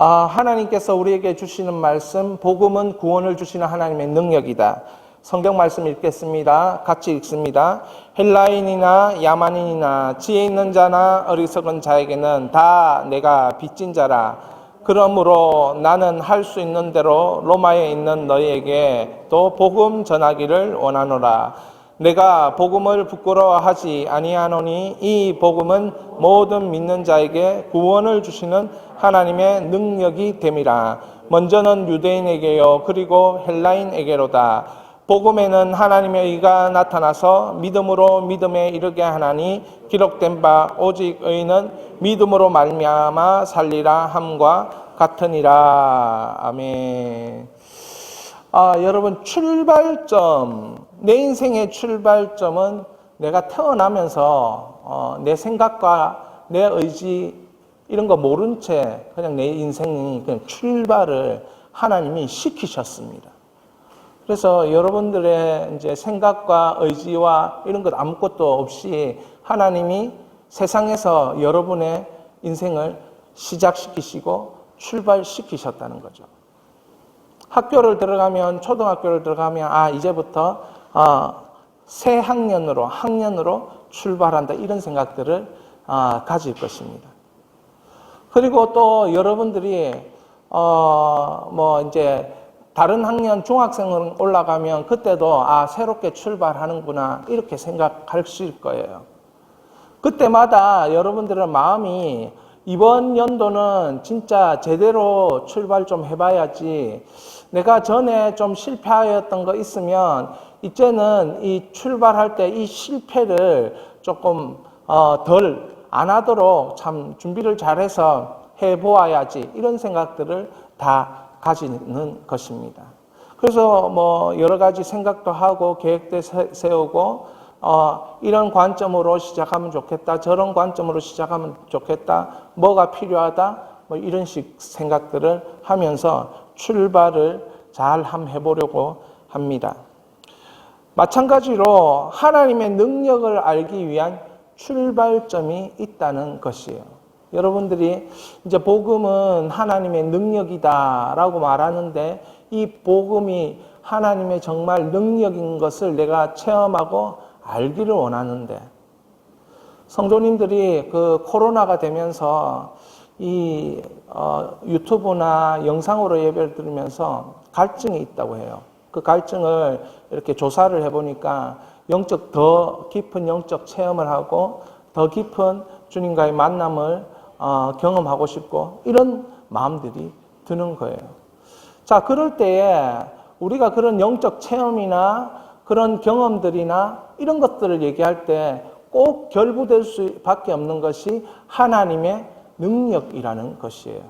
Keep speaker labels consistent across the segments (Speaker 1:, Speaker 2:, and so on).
Speaker 1: 하나님께서 우리에게 주시는 말씀, 복음은 구원을 주시는 하나님의 능력이다. 성경 말씀 읽겠습니다. 같이 읽습니다. 헬라인이나 야만인이나 지혜 있는 자나 어리석은 자에게는 다 내가 빚진 자라. 그러므로 나는 할 수 있는 대로 로마에 있는 너희에게 또 복음 전하기를 원하노라. 내가 복음을 부끄러워하지 아니하노니 이 복음은 모든 믿는 자에게 구원을 주시는 하나님의 능력이 됨이라. 먼저는 유대인에게요 그리고 헬라인에게로다. 복음에는 하나님의 의가 나타나서 믿음으로 믿음에 이르게 하나니 기록된 바 오직 의인은 믿음으로 말미암아 살리라 함과 같으니라. 아멘. 여러분, 출발점, 내 인생의 출발점은 내가 태어나면서 내 생각과 내 의지 이런 거 모른 채 그냥 내 인생이 그냥 출발을 하나님이 시키셨습니다. 그래서 여러분들의 이제 생각과 의지와 이런 것 아무것도 없이 하나님이 세상에서 여러분의 인생을 시작시키시고 출발시키셨다는 거죠. 학교를 들어가면, 초등학교를 들어가면, 이제부터 새 학년으로 출발한다. 이런 생각들을 가질 것입니다. 그리고 또 여러분들이, 이제 다른 학년 중학생으로 올라가면 그때도 새롭게 출발하는구나. 이렇게 생각하실 거예요. 그때마다 여러분들의 마음이 이번 연도는 진짜 제대로 출발 좀 해봐야지. 내가 전에 좀 실패하였던 거 있으면 이제는 이 출발할 때 이 실패를 조금 덜 안 하도록 참 준비를 잘해서 해보아야지. 이런 생각들을 다 가지는 것입니다. 그래서 여러 가지 생각도 하고 계획도 세우고 이런 관점으로 시작하면 좋겠다. 저런 관점으로 시작하면 좋겠다. 뭐가 필요하다. 이런 식 생각들을 하면서 출발을 잘 한번 해보려고 합니다. 마찬가지로 하나님의 능력을 알기 위한 출발점이 있다는 것이에요. 여러분들이 이제 복음은 하나님의 능력이다라고 말하는데 이 복음이 하나님의 정말 능력인 것을 내가 체험하고 알기를 원하는데 성도님들이 그 코로나가 되면서 이 유튜브나 영상으로 예배를 들으면서 갈증이 있다고 해요. 그 갈증을 이렇게 조사를 해보니까 더 깊은 영적 체험을 하고 더 깊은 주님과의 만남을 경험하고 싶고 이런 마음들이 드는 거예요. 자, 그럴 때에 우리가 그런 영적 체험이나 그런 경험들이나 이런 것들을 얘기할 때 꼭 결부될 수밖에 없는 것이 하나님의 능력이라는 것이에요.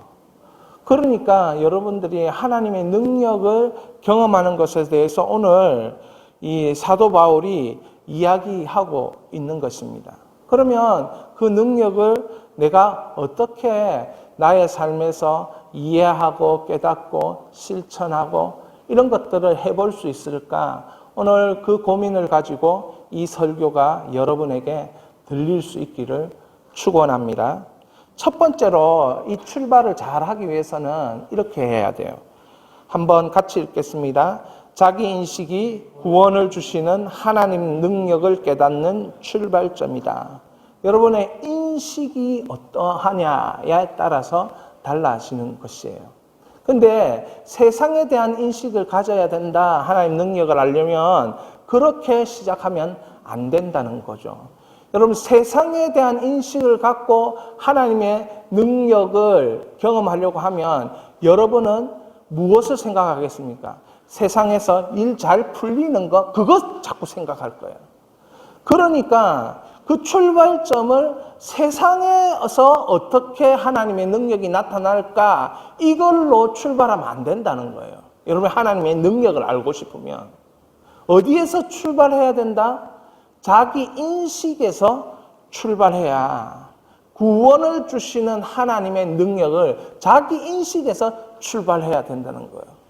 Speaker 1: 그러니까 여러분들이 하나님의 능력을 경험하는 것에 대해서 오늘 이 사도 바울이 이야기하고 있는 것입니다. 그러면 그 능력을 내가 어떻게 나의 삶에서 이해하고 깨닫고 실천하고 이런 것들을 해볼 수 있을까? 오늘 그 고민을 가지고 이 설교가 여러분에게 들릴 수 있기를 축원합니다. 첫 번째로 이 출발을 잘 하기 위해서는 이렇게 해야 돼요. 한번 같이 읽겠습니다. 자기 인식이 구원을 주시는 하나님 능력을 깨닫는 출발점이다. 여러분의 인식이 어떠하냐에 따라서 달라지는 것이에요. 근데 세상에 대한 인식을 가져야 된다. 하나님 능력을 알려면 그렇게 시작하면 안 된다는 거죠. 여러분, 세상에 대한 인식을 갖고 하나님의 능력을 경험하려고 하면 여러분은 무엇을 생각하겠습니까? 세상에서 일 잘 풀리는 거, 그것 자꾸 생각할 거예요. 그러니까 그 출발점을 세상에서 어떻게 하나님의 능력이 나타날까, 이걸로 출발하면 안 된다는 거예요. 여러분, 하나님의 능력을 알고 싶으면 어디에서 출발해야 된다? 자기 인식에서 출발해야 구원을 주시는 하나님의 능력을 자기 인식에서 출발해야 된다는 거예요.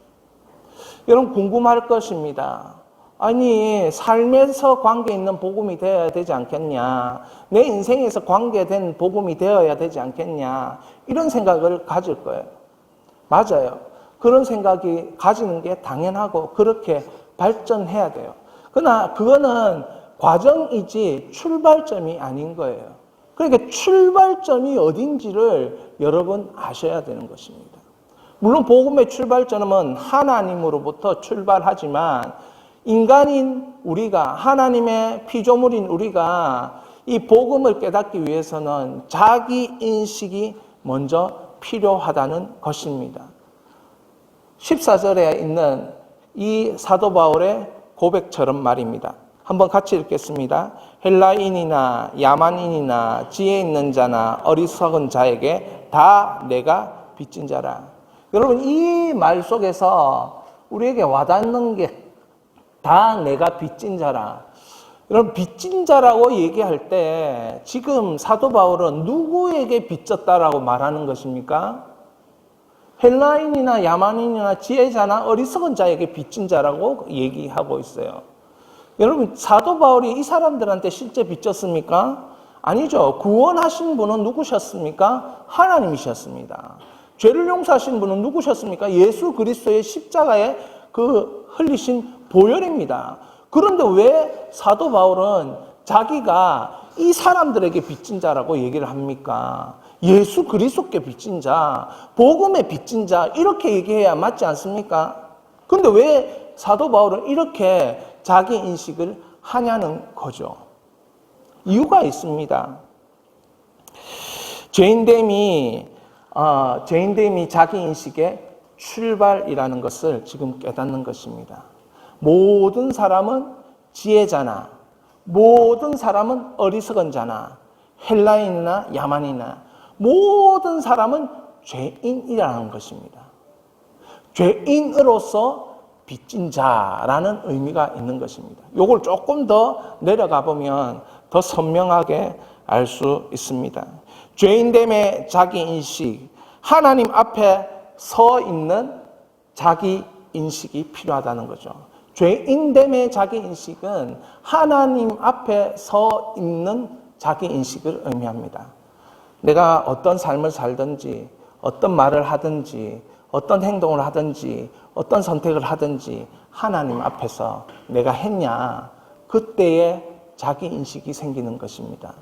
Speaker 1: 여러분, 궁금할 것입니다. 아니, 삶에서 관계 있는 복음이 되어야 되지 않겠냐? 내 인생에서 관계된 복음이 되어야 되지 않겠냐? 이런 생각을 가질 거예요. 맞아요. 그런 생각이 가지는 게 당연하고 그렇게 발전해야 돼요. 그러나 그거는 과정이지 출발점이 아닌 거예요. 그러니까 출발점이 어딘지를 여러분 아셔야 되는 것입니다. 물론 복음의 출발점은 하나님으로부터 출발하지만 인간인 우리가, 하나님의 피조물인 우리가 이 복음을 깨닫기 위해서는 자기 인식이 먼저 필요하다는 것입니다. 14절에 있는 이 사도 바울의 고백처럼 말입니다. 한번 같이 읽겠습니다. 헬라인이나 야만인이나 지혜 있는 자나 어리석은 자에게 다 내가 빚진 자라. 여러분, 이 말 속에서 우리에게 와닿는 게 다 내가 빚진 자라. 여러분, 빚진 자라고 얘기할 때 지금 사도 바울은 누구에게 빚졌다라고 말하는 것입니까? 헬라인이나 야만인이나 지혜자나 어리석은 자에게 빚진 자라고 얘기하고 있어요. 여러분, 사도 바울이 이 사람들한테 실제 빚졌습니까? 아니죠. 구원하신 분은 누구셨습니까? 하나님이셨습니다. 죄를 용서하신 분은 누구셨습니까? 예수 그리스도의 십자가에 그 흘리신 보혈입니다. 그런데 왜 사도 바울은 자기가 이 사람들에게 빚진 자라고 얘기를 합니까? 예수 그리스도께 빚진 자, 복음에 빚진 자, 이렇게 얘기해야 맞지 않습니까? 그런데 왜 사도 바울은 이렇게 자기 인식을 하냐는 거죠. 이유가 있습니다. 죄인됨이 자기 인식의 출발이라는 것을 지금 깨닫는 것입니다. 모든 사람은 지혜자나, 모든 사람은 어리석은 자나, 헬라인이나 야만이나, 모든 사람은 죄인이라는 것입니다. 죄인으로서 빚진 자라는 의미가 있는 것입니다. 이걸 조금 더 내려가 보면 더 선명하게 알 수 있습니다. 죄인됨의 자기 인식, 하나님 앞에 서 있는 자기 인식이 필요하다는 거죠. 죄인됨의 자기 인식은 하나님 앞에 서 있는 자기 인식을 의미합니다. 내가 어떤 삶을 살든지, 어떤 말을 하든지, 어떤 행동을 하든지, 어떤 선택을 하든지 하나님 앞에서 내가 했냐, 그때의 자기 인식이 생기는 것입니다.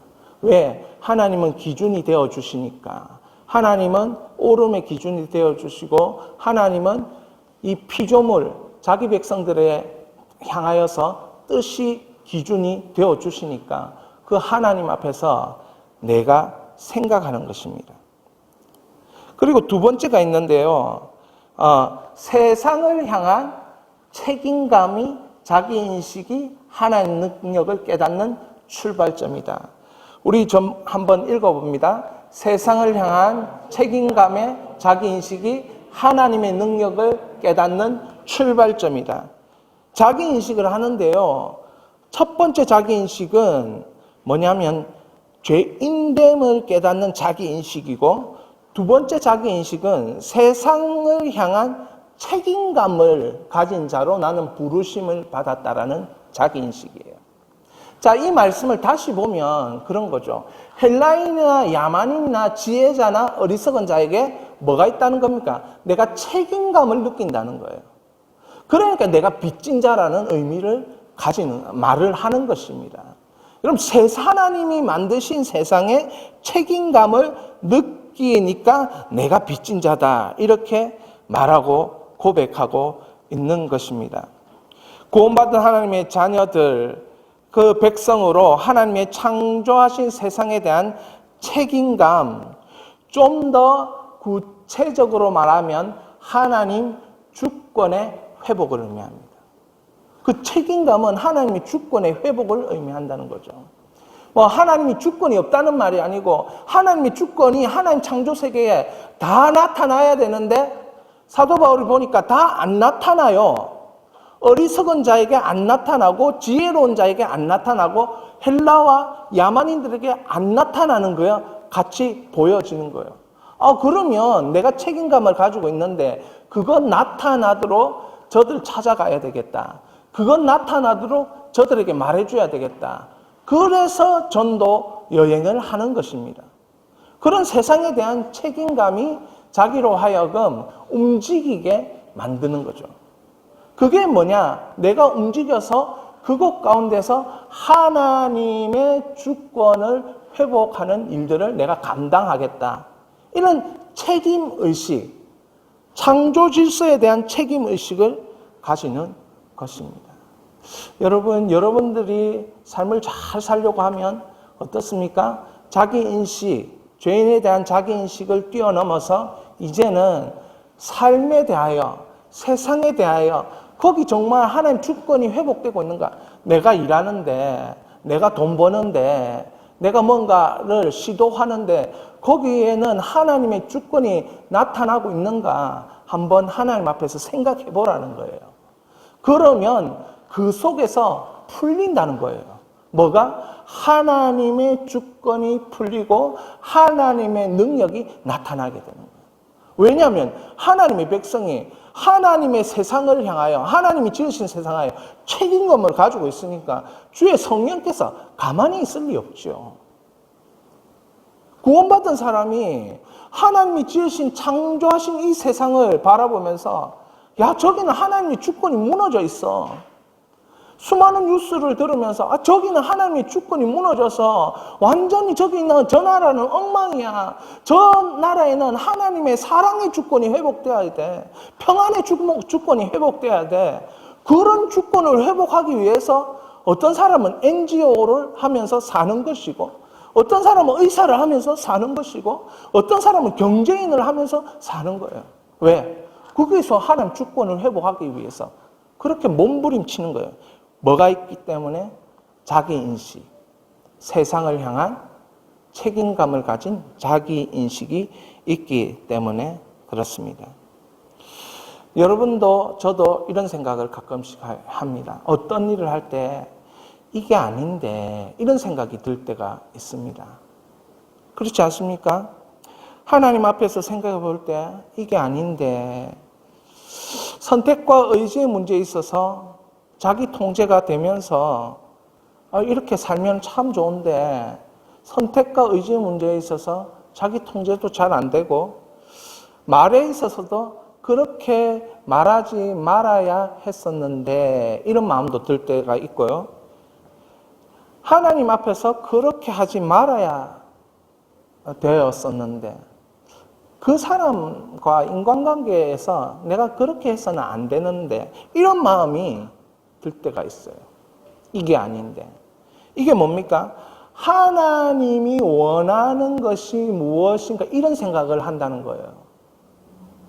Speaker 1: 왜? 하나님은 기준이 되어주시니까. 하나님은 옳음의 기준이 되어주시고, 하나님은 이 피조물, 자기 백성들에 향하여서 뜻이 기준이 되어주시니까 그 하나님 앞에서 내가 생각하는 것입니다. 그리고 두 번째가 있는데요. 세상을 향한 책임감이 자기 인식이 하나님 능력을 깨닫는 출발점이다. 우리 좀 한번 읽어봅니다. 세상을 향한 책임감의 자기 인식이 하나님의 능력을 깨닫는 출발점이다. 자기 인식을 하는데요. 첫 번째 자기 인식은 뭐냐면 죄인됨을 깨닫는 자기 인식이고, 두 번째 자기 인식은 세상을 향한 책임감을 가진 자로 나는 부르심을 받았다라는 자기 인식이에요. 자, 이 말씀을 다시 보면 그런 거죠. 헬라인이나 야만인이나 지혜자나 어리석은 자에게 뭐가 있다는 겁니까? 내가 책임감을 느낀다는 거예요. 그러니까 내가 빚진 자라는 의미를 가지는 말을 하는 것입니다. 여러분, 하나님이 만드신 세상에 책임감을 느끼니까 내가 빚진 자다, 이렇게 말하고 고백하고 있는 것입니다. 구원받은 하나님의 자녀들, 그 백성으로 하나님의 창조하신 세상에 대한 책임감, 좀 더 구체적으로 말하면 하나님 주권의 회복을 의미합니다. 그 책임감은 하나님의 주권의 회복을 의미한다는 거죠. 하나님이 주권이 없다는 말이 아니고 하나님의 주권이 하나님 창조 세계에 다 나타나야 되는데 사도 바울이 보니까 다 안 나타나요. 어리석은 자에게 안 나타나고 지혜로운 자에게 안 나타나고 헬라와 야만인들에게 안 나타나는 거예요. 같이 보여지는 거예요. 그러면 내가 책임감을 가지고 있는데 그건 나타나도록 저들 찾아가야 되겠다. 그건 나타나도록 저들에게 말해줘야 되겠다. 그래서 전도 여행을 하는 것입니다. 그런 세상에 대한 책임감이 자기로 하여금 움직이게 만드는 거죠. 그게 뭐냐? 내가 움직여서 그곳 가운데서 하나님의 주권을 회복하는 일들을 내가 감당하겠다. 이런 책임의식, 창조 질서에 대한 책임의식을 가지는 것입니다. 여러분들이 삶을 잘 살려고 하면 어떻습니까? 자기인식, 죄인에 대한 자기인식을 뛰어넘어서 이제는 삶에 대하여, 세상에 대하여 거기 정말 하나님 주권이 회복되고 있는가? 내가 일하는데, 내가 돈 버는데, 내가 뭔가를 시도하는데 거기에는 하나님의 주권이 나타나고 있는가? 한번 하나님 앞에서 생각해 보라는 거예요. 그러면 그 속에서 풀린다는 거예요. 뭐가? 하나님의 주권이 풀리고 하나님의 능력이 나타나게 되는 거예요. 왜냐하면 하나님의 백성이 하나님의 세상을 향하여, 하나님이 지으신 세상을 책임감을 가지고 있으니까 주의 성령께서 가만히 있을 리 없죠. 구원받은 사람이 하나님이 지으신, 창조하신 이 세상을 바라보면서 야, 저기는 하나님의 주권이 무너져 있어. 수많은 뉴스를 들으면서 저기는 하나님의 주권이 무너져서 완전히 저기 있는 저 나라는 엉망이야. 저 나라에는 하나님의 사랑의 주권이 회복돼야 돼. 평안의 주권이 회복돼야 돼. 그런 주권을 회복하기 위해서 어떤 사람은 NGO를 하면서 사는 것이고, 어떤 사람은 의사를 하면서 사는 것이고, 어떤 사람은 경제인을 하면서 사는 거예요. 왜? 거기서 하나님 주권을 회복하기 위해서 그렇게 몸부림치는 거예요. 뭐가 있기 때문에? 자기인식, 세상을 향한 책임감을 가진 자기인식이 있기 때문에 그렇습니다. 여러분도 저도 이런 생각을 가끔씩 합니다. 어떤 일을 할 때 이게 아닌데 이런 생각이 들 때가 있습니다. 그렇지 않습니까? 하나님 앞에서 생각해 볼 때 이게 아닌데, 선택과 의지의 문제에 있어서 자기 통제가 되면서 이렇게 살면 참 좋은데, 선택과 의지의 문제에 있어서 자기 통제도 잘 안 되고, 말에 있어서도 그렇게 말하지 말아야 했었는데 이런 마음도 들 때가 있고요. 하나님 앞에서 그렇게 하지 말아야 되었었는데 그 사람과 인간관계에서 내가 그렇게 해서는 안 되는데 이런 마음이 들 때가 있어요. 이게 아닌데. 이게 뭡니까? 하나님이 원하는 것이 무엇인가 이런 생각을 한다는 거예요.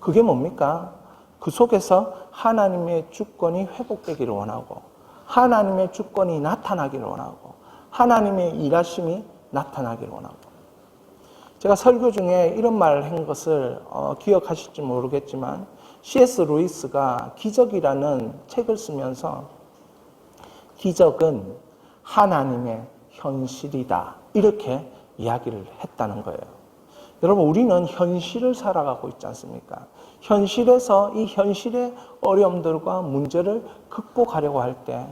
Speaker 1: 그게 뭡니까? 그 속에서 하나님의 주권이 회복되기를 원하고, 하나님의 주권이 나타나기를 원하고, 하나님의 일하심이 나타나기를 원하고. 제가 설교 중에 이런 말을 한 것을 기억하실지 모르겠지만, C.S. 루이스가 기적이라는 책을 쓰면서 기적은 하나님의 현실이다, 이렇게 이야기를 했다는 거예요. 여러분, 우리는 현실을 살아가고 있지 않습니까? 현실에서 이 현실의 어려움들과 문제를 극복하려고 할 때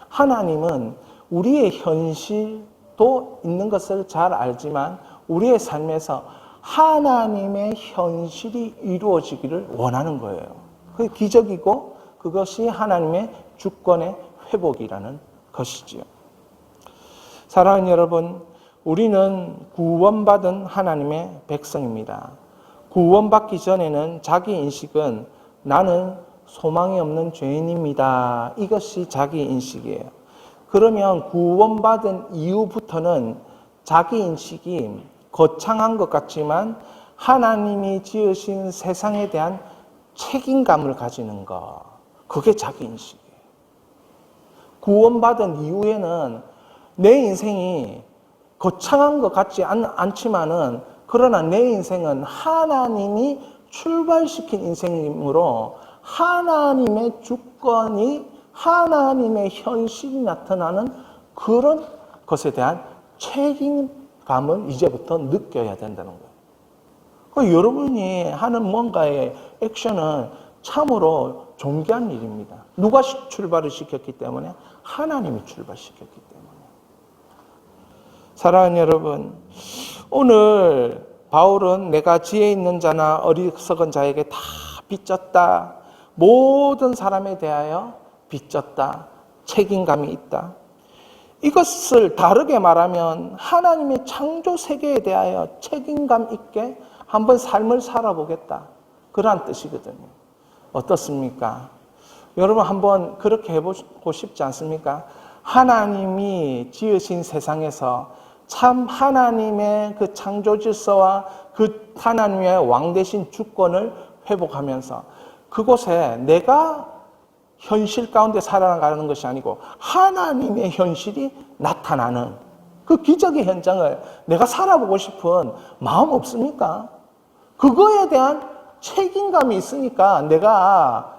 Speaker 1: 하나님은 우리의 현실도 있는 것을 잘 알지만 우리의 삶에서 하나님의 현실이 이루어지기를 원하는 거예요. 그게 기적이고 그것이 하나님의 주권의 회복이라는 것이지요. 사랑하는 여러분, 우리는 구원받은 하나님의 백성입니다. 구원받기 전에는 자기 인식은 나는 소망이 없는 죄인입니다. 이것이 자기 인식이에요. 그러면 구원받은 이후부터는 자기 인식이 거창한 것 같지만 하나님이 지으신 세상에 대한 책임감을 가지는 것, 그게 자기 인식이에요. 구원받은 이후에는 내 인생이 거창한 것 같지 않지만은, 그러나 내 인생은 하나님이 출발시킨 인생이므로 하나님의 주권이, 하나님의 현실이 나타나는 그런 것에 대한 책임감을 이제부터 느껴야 된다는 거예요. 그러니까 여러분이 하는 뭔가의 액션은 참으로 존귀한 일입니다. 누가 출발을 시켰기 때문에? 하나님이 출발시켰기 때문에. 사랑하는 여러분, 오늘 바울은 내가 지혜 있는 자나 어리석은 자에게 다 빚졌다. 모든 사람에 대하여 빚졌다. 책임감이 있다. 이것을 다르게 말하면 하나님의 창조 세계에 대하여 책임감 있게 한번 삶을 살아보겠다. 그러한 뜻이거든요. 어떻습니까? 여러분 한번 그렇게 해보고 싶지 않습니까? 하나님이 지으신 세상에서 참 하나님의 그 창조 질서와 그 하나님의 왕 대신 주권을 회복하면서 그곳에 내가 현실 가운데 살아가는 것이 아니고 하나님의 현실이 나타나는 그 기적의 현장을 내가 살아보고 싶은 마음 없습니까? 그거에 대한 책임감이 있으니까 내가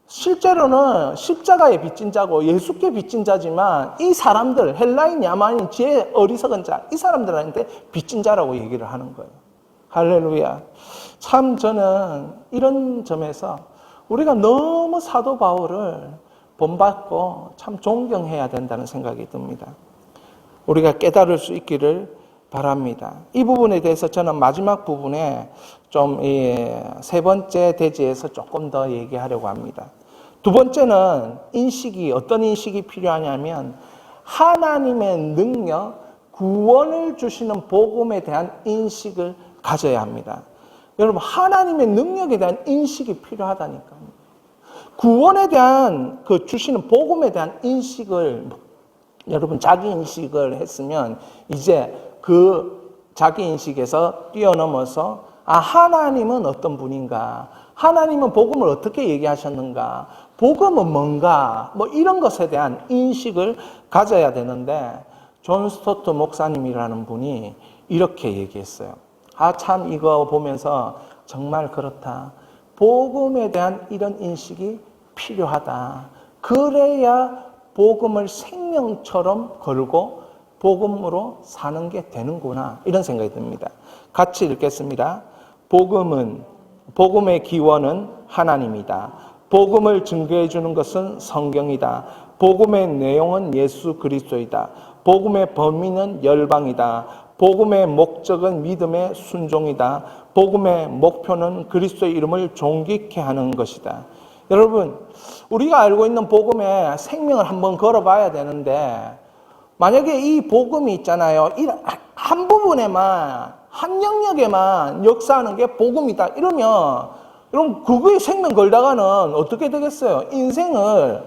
Speaker 1: 실제로는 십자가에 빚진 자고 예수께 빚진 자지만 이 사람들, 헬라인, 야만인, 제 어리석은 자, 이 사람들한테 빚진 자라고 얘기를 하는 거예요. 할렐루야. 참 저는 이런 점에서 우리가 너무 사도 바울을 본받고 참 존경해야 된다는 생각이 듭니다. 우리가 깨달을 수 있기를 바랍니다. 이 부분에 대해서 저는 마지막 부분에 좀 세 번째 대지에서 조금 더 얘기하려고 합니다. 두 번째는 인식이, 어떤 인식이 필요하냐면 하나님의 능력, 구원을 주시는 복음에 대한 인식을 가져야 합니다. 여러분, 하나님의 능력에 대한 인식이 필요하다니까요. 구원에 대한 그 주시는 복음에 대한 인식을 여러분 자기 인식을 했으면 이제 그 자기 인식에서 뛰어넘어서 하나님은 어떤 분인가? 하나님은 복음을 어떻게 얘기하셨는가? 복음은 뭔가? 뭐 이런 것에 대한 인식을 가져야 되는데 존 스토트 목사님이라는 분이 이렇게 얘기했어요. 참 이거 보면서 정말 그렇다. 복음에 대한 이런 인식이 필요하다. 그래야 복음을 생명처럼 걸고 복음으로 사는 게 되는구나. 이런 생각이 듭니다. 같이 읽겠습니다. 복음의 기원은 하나님이다. 복음을 증거해 주는 것은 성경이다. 복음의 내용은 예수 그리스도이다. 복음의 범위는 열방이다. 복음의 목적은 믿음의 순종이다. 복음의 목표는 그리스도의 이름을 존귀케 하는 것이다. 여러분, 우리가 알고 있는 복음에 생명을 한번 걸어봐야 되는데 만약에 이 복음이 있잖아요. 한 부분에만, 한 영역에만 역사하는 게 복음이다. 이러면 여러분 그거에 생명 걸다가는 어떻게 되겠어요? 인생을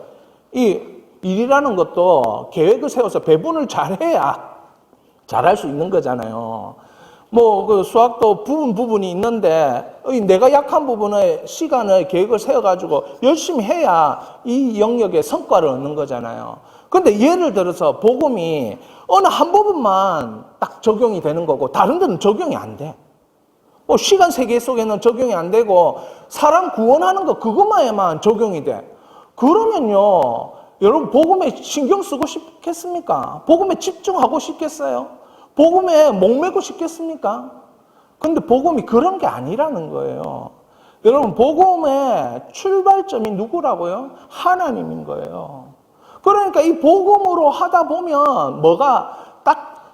Speaker 1: 이 일이라는 것도 계획을 세워서 배분을 잘해야 잘할 수 있는 거잖아요. 뭐 그 수학도 부분이 있는데 내가 약한 부분에 시간을 계획을 세워가지고 열심히 해야 이 영역에 성과를 얻는 거잖아요. 근데 예를 들어서 복음이 어느 한 부분만 딱 적용이 되는 거고 다른 데는 적용이 안 돼. 뭐 시간 세계 속에는 적용이 안 되고 사람 구원하는 거 그것만에만 적용이 돼. 그러면요, 여러분 복음에 신경 쓰고 싶겠습니까? 복음에 집중하고 싶겠어요? 복음에 목매고 싶겠습니까? 근데 복음이 그런 게 아니라는 거예요. 여러분 복음의 출발점이 누구라고요? 하나님인 거예요. 그러니까 이 복음으로 하다 보면 뭐가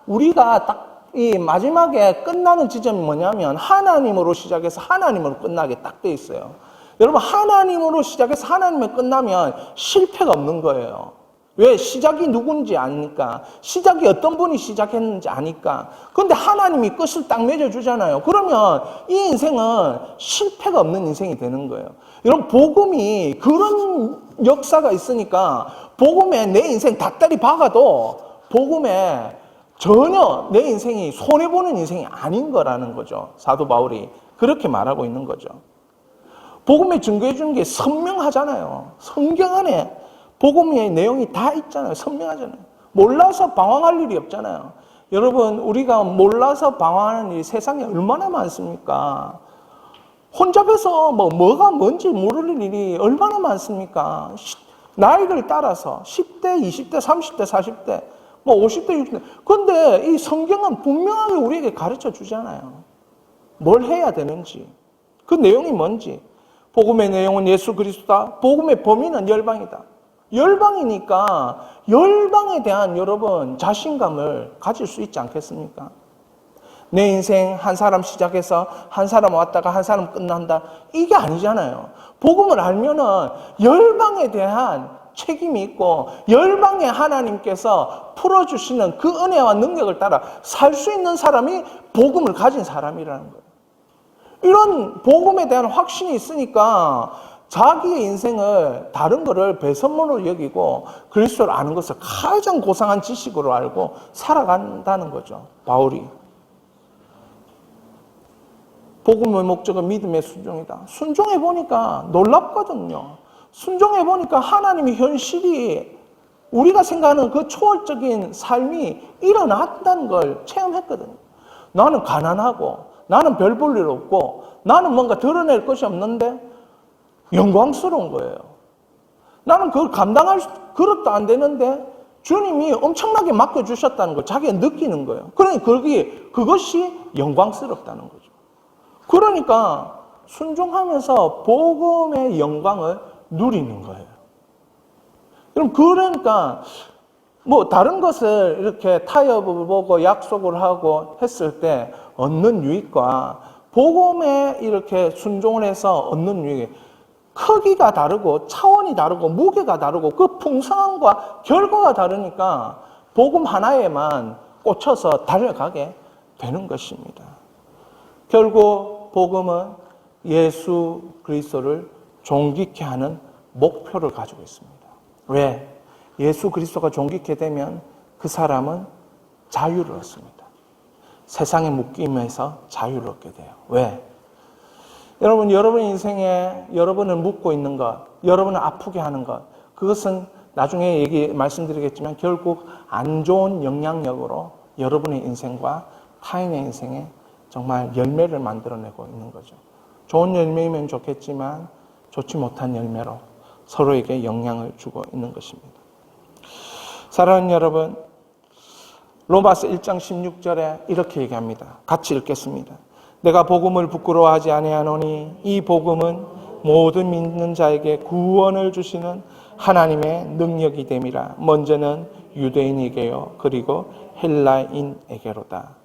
Speaker 1: 우리가 이 마지막에 끝나는 지점이 뭐냐면 하나님으로 시작해서 하나님으로 끝나게 딱 돼 있어요. 여러분 하나님으로 시작해서 하나님으로 끝나면 실패가 없는 거예요. 왜? 시작이 누군지 아니까. 시작이 어떤 분이 시작했는지 아니까. 그런데 하나님이 끝을 딱 맺어주잖아요. 그러면 이 인생은 실패가 없는 인생이 되는 거예요. 여러분 복음이 그런 역사가 있으니까 복음에 내 인생 닭다리 박아도 복음에 전혀 내 인생이 손해보는 인생이 아닌 거라는 거죠. 사도 바울이 그렇게 말하고 있는 거죠. 복음에 증거해 주는 게 선명하잖아요. 성경 안에 복음의 내용이 다 있잖아요. 선명하잖아요. 몰라서 방황할 일이 없잖아요. 여러분 우리가 몰라서 방황하는 일이 세상에 얼마나 많습니까? 혼잡해서 뭐가 뭔지 모르는 일이 얼마나 많습니까? 나이를 따라서 10대, 20대, 30대, 40대, 50대, 60대. 그런데 이 성경은 분명하게 우리에게 가르쳐 주잖아요. 뭘 해야 되는지. 그 내용이 뭔지. 복음의 내용은 예수 그리스도다. 복음의 범위는 열방이다. 열방이니까 열방에 대한 여러분 자신감을 가질 수 있지 않겠습니까? 내 인생 한 사람 시작해서 한 사람 왔다가 한 사람 끝난다. 이게 아니잖아요. 복음을 알면은 열방에 대한 책임이 있고 열방에 하나님께서 풀어주시는 그 은혜와 능력을 따라 살 수 있는 사람이 복음을 가진 사람이라는 거예요. 이런 복음에 대한 확신이 있으니까 자기의 인생을 다른 거를 배선물로 여기고 그리스도를 아는 것을 가장 고상한 지식으로 알고 살아간다는 거죠. 바울이. 복음의 목적은 믿음의 순종이다. 순종해 보니까 놀랍거든요. 순종해 보니까 하나님의 현실이 우리가 생각하는 그 초월적인 삶이 일어났다는 걸 체험했거든요. 나는 가난하고 나는 별 볼 일 없고 나는 뭔가 드러낼 것이 없는데 영광스러운 거예요. 나는 그걸 감당할 그릇도 안 되는데 주님이 엄청나게 맡겨주셨다는 걸 자기가 느끼는 거예요. 그러니 그것이 영광스럽다는 거죠. 그러니까 순종하면서 복음의 영광을 누리는 거예요. 그러니까 뭐 다른 것을 이렇게 타협을 보고 약속을 하고 했을 때 얻는 유익과 복음에 이렇게 순종을 해서 얻는 유익, 크기가 다르고 차원이 다르고 무게가 다르고 그 풍성함과 결과가 다르니까 복음 하나에만 꽂혀서 달려가게 되는 것입니다. 결국 복음은 예수 그리스도를 존귀케 하는 목표를 가지고 있습니다. 왜? 예수 그리스도가 존귀케 되면 그 사람은 자유를 얻습니다. 세상의 묶임에서 자유를 얻게 돼요. 왜? 여러분, 여러분 인생에 여러분을 묶고 있는 것, 여러분을 아프게 하는 것, 그것은 나중에 말씀드리겠지만 결국 안 좋은 영향력으로 여러분의 인생과 타인의 인생에 정말 열매를 만들어내고 있는 거죠. 좋은 열매이면 좋겠지만 좋지 못한 열매로 서로에게 영향을 주고 있는 것입니다. 사랑하는 여러분, 로마서 1장 16절에 이렇게 얘기합니다. 같이 읽겠습니다. 내가 복음을 부끄러워하지 아니하노니 이 복음은 모든 믿는 자에게 구원을 주시는 하나님의 능력이 됨이라. 먼저는 유대인에게요 그리고 헬라인에게로다.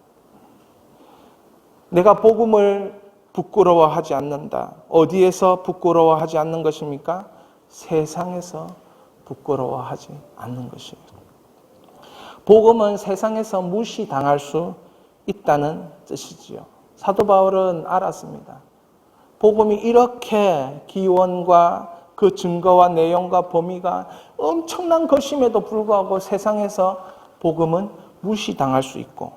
Speaker 1: 내가 복음을 부끄러워하지 않는다. 어디에서 부끄러워하지 않는 것입니까? 세상에서 부끄러워하지 않는 것이에요. 복음은 세상에서 무시당할 수 있다는 뜻이지요. 사도 바울은 알았습니다. 복음이 이렇게 기원과 그 증거와 내용과 범위가 엄청난 것임에도 불구하고 세상에서 복음은 무시당할 수 있고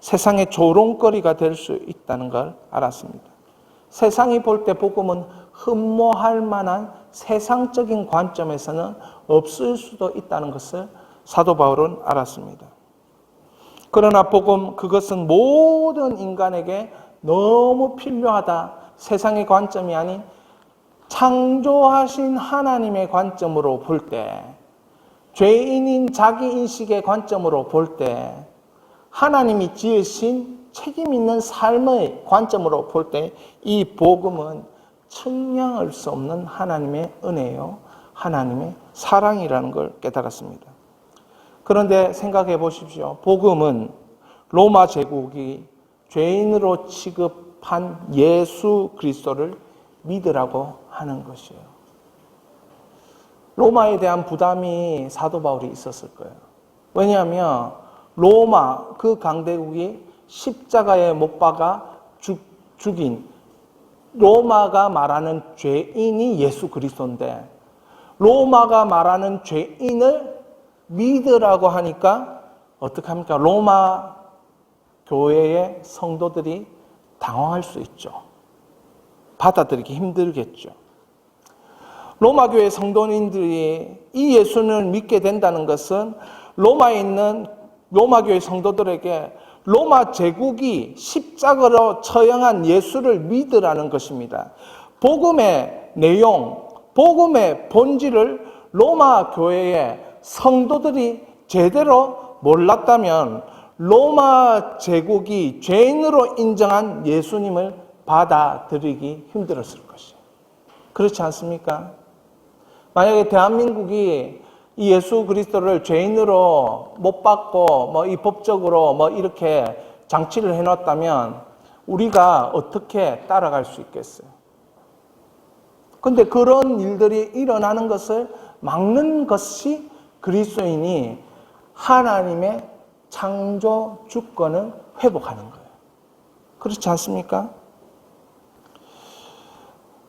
Speaker 1: 세상의 조롱거리가 될 수 있다는 걸 알았습니다. 세상이 볼 때 복음은 흠모할 만한 세상적인 관점에서는 없을 수도 있다는 것을 사도 바울은 알았습니다. 그러나 복음, 그것은 모든 인간에게 너무 필요하다. 세상의 관점이 아닌 창조하신 하나님의 관점으로 볼 때, 죄인인 자기 인식의 관점으로 볼 때, 하나님이 지으신 책임 있는 삶의 관점으로 볼 때 이 복음은 측량할 수 없는 하나님의 은혜요, 하나님의 사랑이라는 걸 깨달았습니다. 그런데 생각해 보십시오. 복음은 로마 제국이 죄인으로 취급한 예수 그리스도를 믿으라고 하는 것이에요. 로마에 대한 부담이 사도 바울이 있었을 거예요. 왜냐하면 로마 그 강대국이 십자가에 못 박아 죽인 로마가 말하는 죄인이 예수 그리스도인데 로마가 말하는 죄인을 믿으라고 하니까 어떡합니까? 로마 교회의 성도들이 당황할 수 있죠. 받아들이기 힘들겠죠. 로마 교회 성도님들이 이 예수를 믿게 된다는 것은 로마에 있는 로마 교회 성도들에게 로마 제국이 십자가로 처형한 예수를 믿으라는 것입니다. 복음의 내용, 복음의 본질을 로마 교회의 성도들이 제대로 몰랐다면 로마 제국이 죄인으로 인정한 예수님을 받아들이기 힘들었을 것이에요. 그렇지 않습니까? 만약에 대한민국이 이 예수 그리스도를 죄인으로 못 받고 이 법적으로 이렇게 장치를 해놨다면 우리가 어떻게 따라갈 수 있겠어요? 근데 그런 일들이 일어나는 것을 막는 것이 그리스도인이 하나님의 창조 주권을 회복하는 거예요. 그렇지 않습니까?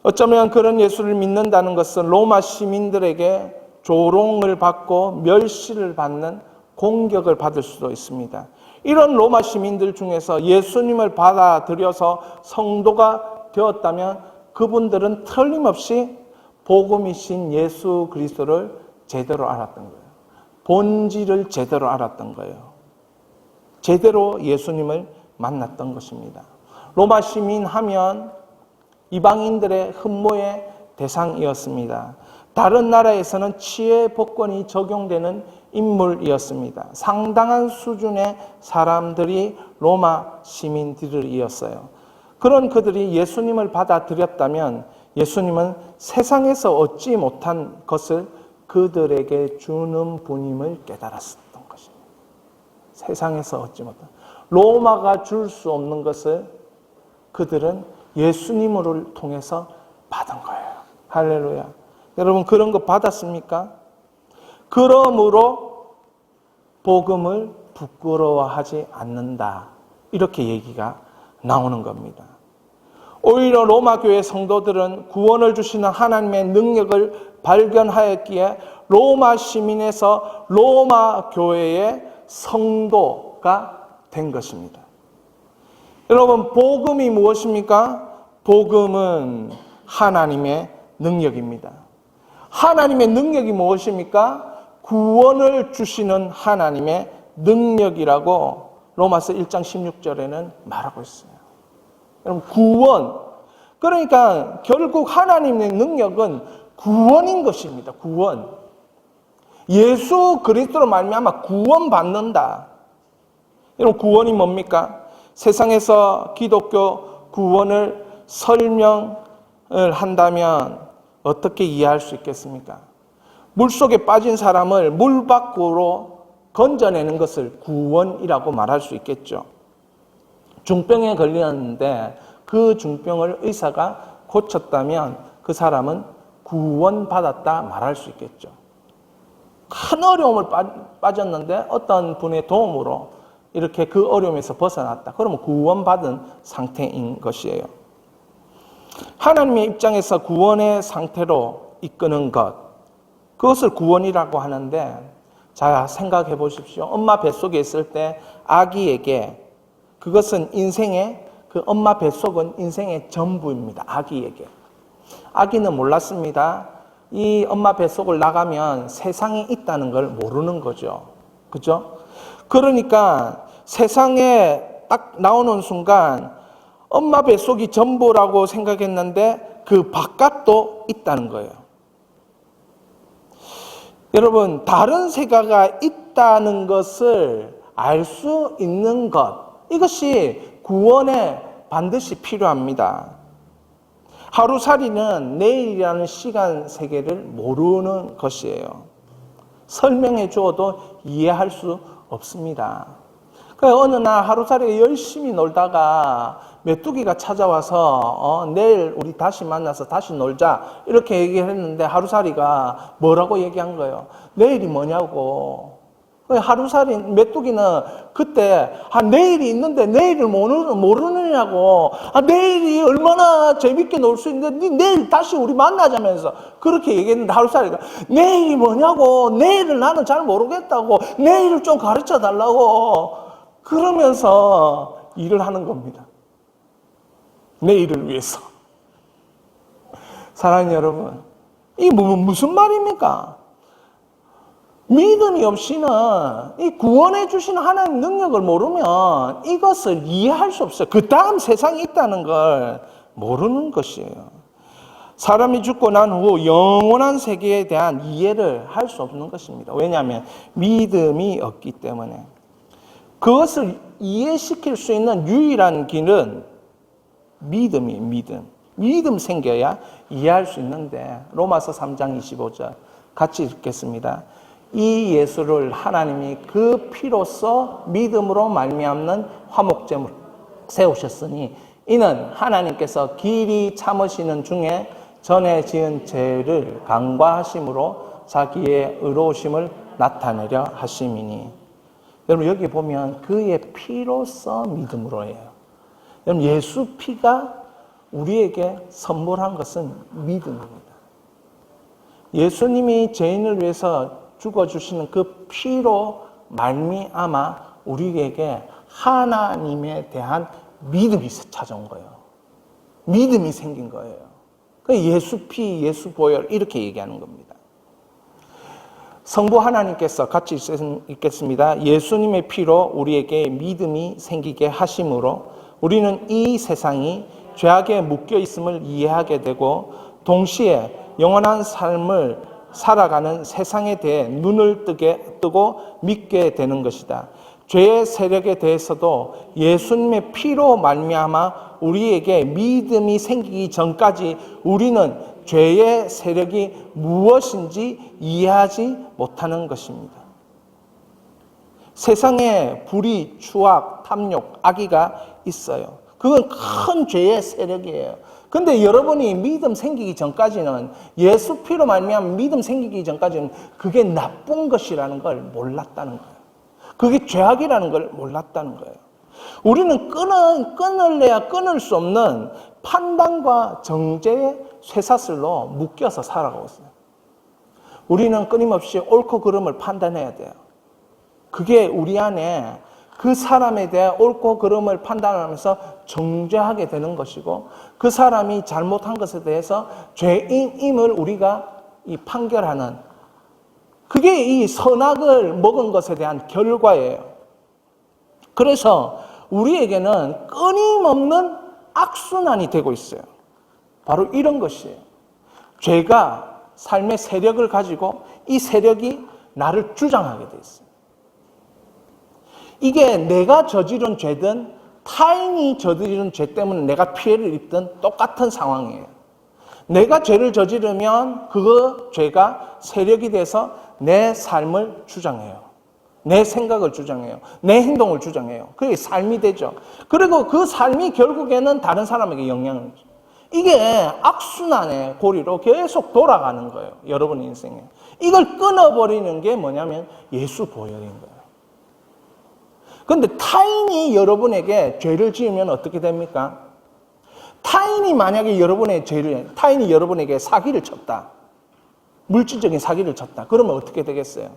Speaker 1: 어쩌면 그런 예수를 믿는다는 것은 로마 시민들에게 조롱을 받고 멸시를 받는 공격을 받을 수도 있습니다. 이런 로마 시민들 중에서 예수님을 받아들여서 성도가 되었다면 그분들은 틀림없이 복음이신 예수 그리스도를 제대로 알았던 거예요. 본질을 제대로 알았던 거예요. 제대로 예수님을 만났던 것입니다. 로마 시민 하면 이방인들의 흠모의 대상이었습니다. 다른 나라에서는 치외 복권이 적용되는 인물이었습니다. 상당한 수준의 사람들이 로마 시민들이었어요. 그런 그들이 예수님을 받아들였다면 예수님은 세상에서 얻지 못한 것을 그들에게 주는 분임을 깨달았던 것입니다. 세상에서 얻지 못한 로마가 줄 수 없는 것을 그들은 예수님을 통해서 받은 거예요. 할렐루야. 여러분 그런 거 받았습니까? 그러므로 복음을 부끄러워하지 않는다. 이렇게 얘기가 나오는 겁니다. 오히려 로마 교회 성도들은 구원을 주시는 하나님의 능력을 발견하였기에 로마 시민에서 로마 교회의 성도가 된 것입니다. 여러분 복음이 무엇입니까? 복음은 하나님의 능력입니다. 하나님의 능력이 무엇입니까? 구원을 주시는 하나님의 능력이라고 로마서 1장 16절에는 말하고 있어요. 여러분 구원, 그러니까 결국 하나님의 능력은 구원인 것입니다. 구원. 예수 그리스도로 말미암아 구원받는다. 여러분 구원이 뭡니까? 세상에서 기독교 구원을 설명을 한다면 어떻게 이해할 수 있겠습니까? 물속에 빠진 사람을 물 밖으로 건져내는 것을 구원이라고 말할 수 있겠죠. 중병에 걸렸는데 그 중병을 의사가 고쳤다면 그 사람은 구원받았다 말할 수 있겠죠. 큰 어려움을 빠졌는데 어떤 분의 도움으로 이렇게 그 어려움에서 벗어났다. 그러면 구원받은 상태인 것이에요. 하나님의 입장에서 구원의 상태로 이끄는 것, 그것을 구원이라고 하는데, 자 생각해 보십시오. 엄마 뱃속에 있을 때 아기에게, 그것은 인생의, 그 엄마 뱃속은 인생의 전부입니다. 아기에게. 아기는 몰랐습니다. 이 엄마 뱃속을 나가면 세상에 있다는 걸 모르는 거죠. 그죠? 그러니까 세상에 딱 나오는 순간 엄마 뱃속이 전부라고 생각했는데 그 바깥도 있다는 거예요. 여러분, 다른 세계가 있다는 것을 알 수 있는 것, 이것이 구원에 반드시 필요합니다. 하루살이는 내일이라는 시간 세계를 모르는 것이에요. 설명해 주어도 이해할 수 없습니다. 그러니까 어느 날 하루살이가 열심히 놀다가 메뚜기가 찾아와서 내일 우리 다시 만나서 다시 놀자 이렇게 얘기를 했는데 하루살이가 뭐라고 얘기한 거예요? 내일이 뭐냐고. 하루살이 메뚜기는 그때 내일이 있는데 내일을 모르느냐고. 내일이 얼마나 재밌게 놀 수 있는데 내일 다시 우리 만나자면서 그렇게 얘기했는데 하루살이가 내일이 뭐냐고. 내일을 나는 잘 모르겠다고. 내일을 좀 가르쳐 달라고. 그러면서 일을 하는 겁니다. 내일을 위해서. 사랑하는 여러분, 이게 무슨 말입니까? 믿음이 없이는 이 구원해 주시는 하나님의 능력을 모르면 이것을 이해할 수 없어요. 그 다음 세상이 있다는 걸 모르는 것이에요. 사람이 죽고 난 후 영원한 세계에 대한 이해를 할 수 없는 것입니다. 왜냐하면 믿음이 없기 때문에. 그것을 이해시킬 수 있는 유일한 길은 믿음이에요. 믿음 생겨야 이해할 수 있는데 로마서 3장 25절 같이 읽겠습니다. 이 예수를 하나님이 그 피로써 믿음으로 말미암는 화목제물 세우셨으니 이는 하나님께서 길이 참으시는 중에 전에 지은 죄를 간과하심으로 자기의 의로우심을 나타내려 하심이니. 여러분 여기 보면 그의 피로써 믿음으로예요. 여러분 예수 피가 우리에게 선물한 것은 믿음입니다. 예수님이 죄인을 위해서 죽어주시는 그 피로 말미암아 우리에게 하나님에 대한 믿음이 찾아온 거예요. 믿음이 생긴 거예요. 예수 피, 예수 보혈 이렇게 얘기하는 겁니다. 성부 하나님께서 같이 읽겠습니다. 예수님의 피로 우리에게 믿음이 생기게 하심으로 우리는 이 세상이 죄악에 묶여 있음을 이해하게 되고 동시에 영원한 삶을 살아가는 세상에 대해 눈을 뜨고 믿게 되는 것이다. 죄의 세력에 대해서도 예수님의 피로 말미암아 우리에게 믿음이 생기기 전까지 우리는 죄의 세력이 무엇인지 이해하지 못하는 것입니다. 세상에 불의, 추악, 탐욕, 악의가 있어요. 그건 큰 죄의 세력이에요. 근데 여러분이 믿음 생기기 전까지는 예수 피로 말미암아 믿음 생기기 전까지는 그게 나쁜 것이라는 걸 몰랐다는 거예요. 그게 죄악이라는 걸 몰랐다는 거예요. 우리는 끊을래야 끊을 수 없는 판단과 정죄의 쇠사슬로 묶여서 살아가고 있어요. 우리는 끊임없이 옳고 그름을 판단해야 돼요. 그게 우리 안에 그 사람에 대해 옳고 그름을 판단하면서 정죄하게 되는 것이고 그 사람이 잘못한 것에 대해서 죄인임을 우리가 판결하는 그게 이 선악을 먹은 것에 대한 결과예요. 그래서 우리에게는 끊임없는 악순환이 되고 있어요. 바로 이런 것이에요. 죄가 삶의 세력을 가지고 이 세력이 나를 주장하게 돼 있어요. 이게 내가 저지른 죄든 타인이 저지른 죄 때문에 내가 피해를 입든 똑같은 상황이에요. 내가 죄를 저지르면 그 죄가 세력이 돼서 내 삶을 주장해요. 내 생각을 주장해요. 내 행동을 주장해요. 그게 삶이 되죠. 그리고 그 삶이 결국에는 다른 사람에게 영향을 줘요. 이게 악순환의 고리로 계속 돌아가는 거예요. 여러분 인생에. 이걸 끊어버리는 게 뭐냐면 예수 보혈인 거예요. 그런데 타인이 여러분에게 죄를 지으면 어떻게 됩니까? 타인이 만약에 타인이 여러분에게 사기를 쳤다. 물질적인 사기를 쳤다. 그러면 어떻게 되겠어요?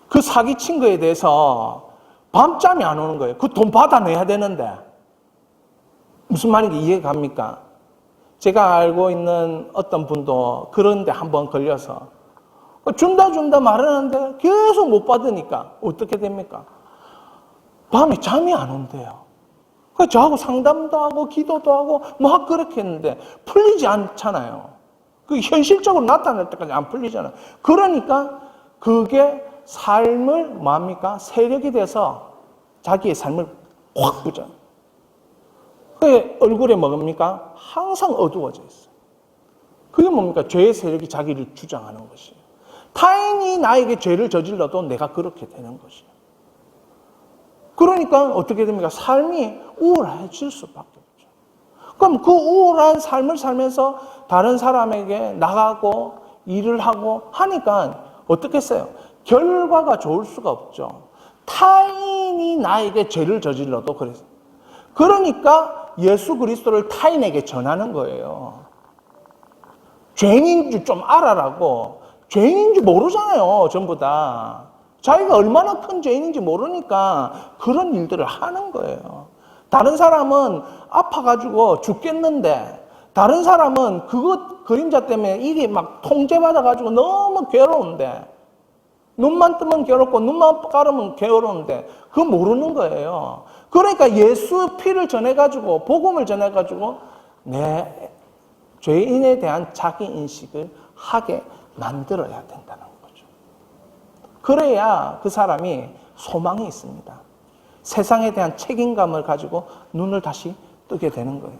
Speaker 1: 그 사기 친 거에 대해서 밤잠이 안 오는 거예요. 그 돈 받아내야 되는데. 무슨 말인지 이해가 갑니까? 제가 알고 있는 어떤 분도 그런데 한번 걸려서 준다 말하는데 계속 못 받으니까 어떻게 됩니까? 밤에 잠이 안 온대요. 그래서 저하고 상담도 하고 기도도 하고 막 그렇게 했는데 풀리지 않잖아요. 그 현실적으로 나타날 때까지 안 풀리잖아요. 그러니까 그게 삶을 뭡니까? 세력이 돼서 자기의 삶을 확 부잖아요. 그게 얼굴에 뭡니까? 항상 어두워져 있어요. 그게 뭡니까? 죄의 세력이 자기를 주장하는 것이에요. 타인이 나에게 죄를 저질러도 내가 그렇게 되는 것이에요. 그러니까 어떻게 됩니까? 삶이 우울해질 수밖에 없죠. 그럼 그 우울한 삶을 살면서 다른 사람에게 나가고 일을 하고 하니까 어떻겠어요? 결과가 좋을 수가 없죠. 타인이 나에게 죄를 저질러도 그래서. 그러니까 예수 그리스도를 타인에게 전하는 거예요. 죄인인 줄 좀 알아라고. 죄인인 줄 모르잖아요, 전부 다. 자기가 얼마나 큰 죄인인지 모르니까 그런 일들을 하는 거예요. 다른 사람은 아파가지고 죽겠는데 다른 사람은 그것 그림자 때문에 일이 막 통제받아가지고 너무 괴로운데 눈만 뜨면 괴롭고 눈만 깔으면 괴로운데 그거 모르는 거예요. 그러니까 예수 피를 전해가지고 복음을 전해가지고 내 죄인에 대한 자기 인식을 하게 만들어야 된다는 거죠. 그래야 그 사람이 소망이 있습니다. 세상에 대한 책임감을 가지고 눈을 다시 뜨게 되는 거예요.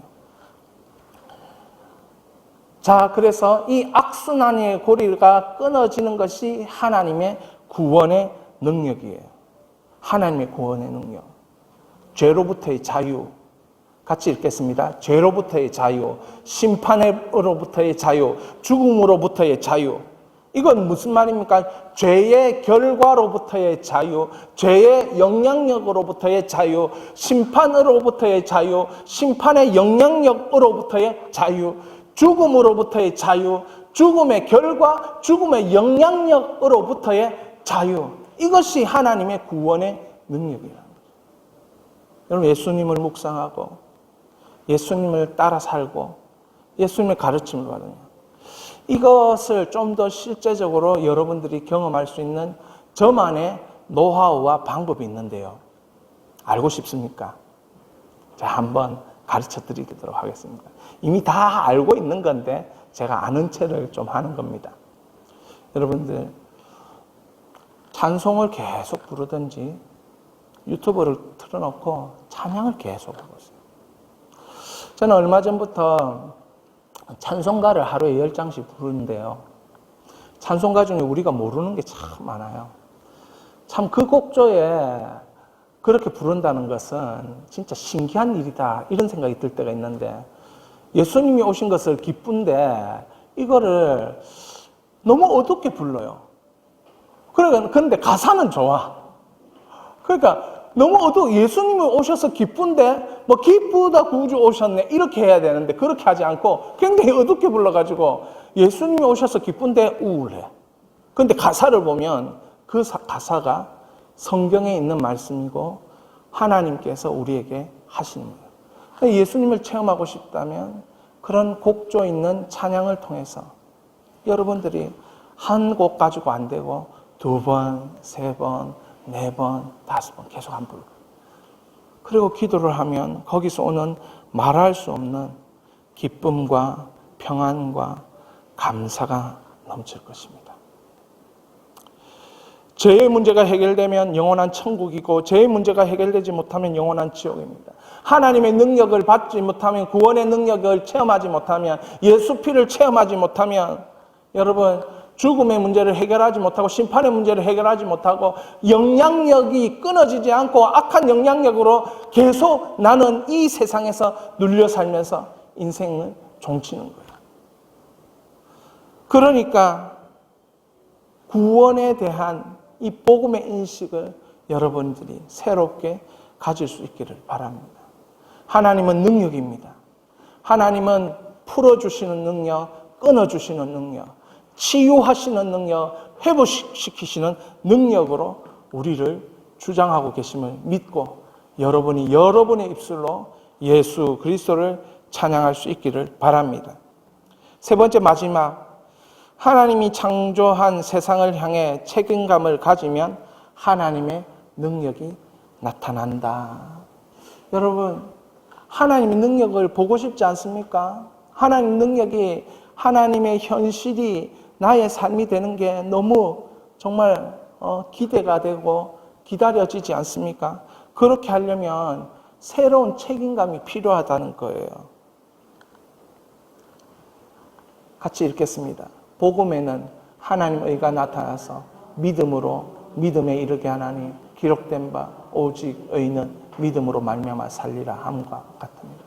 Speaker 1: 자, 그래서 이 악순환의 고리가 끊어지는 것이 하나님의 구원의 능력이에요. 하나님의 구원의 능력. 죄로부터의 자유. 같이 읽겠습니다. 죄로부터의 자유, 심판으로부터의 자유, 죽음으로부터의 자유. 이건 무슨 말입니까? 죄의 결과로부터의 자유, 죄의 영향력으로부터의 자유, 심판으로부터의 자유, 심판의 영향력으로부터의 자유, 죽음으로부터의 자유, 죽음의 결과, 죽음의 영향력으로부터의 자유. 이것이 하나님의 구원의 능력이에요. 여러분, 예수님을 묵상하고 예수님을 따라 살고 예수님의 가르침을 받으면 이것을 좀 더 실제적으로 여러분들이 경험할 수 있는 저만의 노하우와 방법이 있는데요. 알고 싶습니까? 자, 한번 가르쳐 드리도록 하겠습니다. 이미 다 알고 있는 건데 제가 아는 체를 좀 하는 겁니다. 여러분들, 찬송을 계속 부르든지 유튜브를 틀어놓고 찬양을 계속 하고 있어요. 저는 얼마 전부터 찬송가를 하루에 10장씩 부르는데요. 찬송가 중에 우리가 모르는 게 참 많아요. 참 그 곡조에 그렇게 부른다는 것은 진짜 신기한 일이다, 이런 생각이 들 때가 있는데, 예수님이 오신 것을 기쁜데 이거를 너무 어둡게 불러요. 그런데 가사는 좋아. 그러니까 너무 어두워. 예수님이 오셔서 기쁜데 뭐 기쁘다 구주 오셨네 이렇게 해야 되는데 그렇게 하지 않고 굉장히 어둡게 불러가지고 예수님이 오셔서 기쁜데 우울해. 그런데 가사를 보면 그 가사가 성경에 있는 말씀이고 하나님께서 우리에게 하시는 거예요. 예수님을 체험하고 싶다면 그런 곡조 있는 찬양을 통해서 여러분들이 한 곡 가지고 안 되고 2번, 3번, 4번, 5번 계속 안 불러. 그리고 기도를 하면 거기서 오는 말할 수 없는 기쁨과 평안과 감사가 넘칠 것입니다. 죄의 문제가 해결되면 영원한 천국이고 죄의 문제가 해결되지 못하면 영원한 지옥입니다. 하나님의 능력을 받지 못하면, 구원의 능력을 체험하지 못하면, 예수 피를 체험하지 못하면 여러분 죽음의 문제를 해결하지 못하고 심판의 문제를 해결하지 못하고 영향력이 끊어지지 않고 악한 영향력으로 계속 나는 이 세상에서 눌려 살면서 인생을 종치는 거예요. 그러니까 구원에 대한 이 복음의 인식을 여러분들이 새롭게 가질 수 있기를 바랍니다. 하나님은 능력입니다. 하나님은 풀어주시는 능력, 끊어주시는 능력, 치유하시는 능력, 회복시키시는 능력으로 우리를 주장하고 계심을 믿고 여러분이 여러분의 입술로 예수 그리스도를 찬양할 수 있기를 바랍니다. 세 번째, 마지막, 하나님이 창조한 세상을 향해 책임감을 가지면 하나님의 능력이 나타난다. 여러분, 하나님의 능력을 보고 싶지 않습니까? 하나님 능력이, 하나님의 현실이 나의 삶이 되는 게 너무 정말 기대가 되고 기다려지지 않습니까? 그렇게 하려면 새로운 책임감이 필요하다는 거예요. 같이 읽겠습니다. 복음에는 하나님의 의가 나타나서 믿음으로 믿음에 이르게 하나니 기록된 바 오직 의는 믿음으로 말미암아 살리라 함과 같습니다.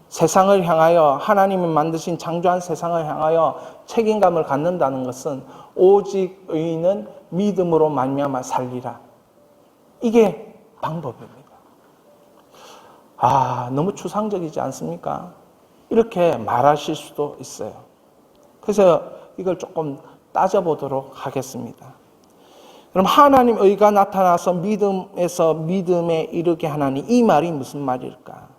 Speaker 1: 세상을 향하여, 하나님이 만드신 창조한 세상을 향하여 책임감을 갖는다는 것은 오직 의는 믿음으로 말미암아 살리라. 이게 방법입니다. 너무 추상적이지 않습니까? 이렇게 말하실 수도 있어요. 그래서 이걸 조금 따져보도록 하겠습니다. 그럼 하나님 의가 나타나서 믿음에서 믿음에 이르게 하나니, 이 말이 무슨 말일까?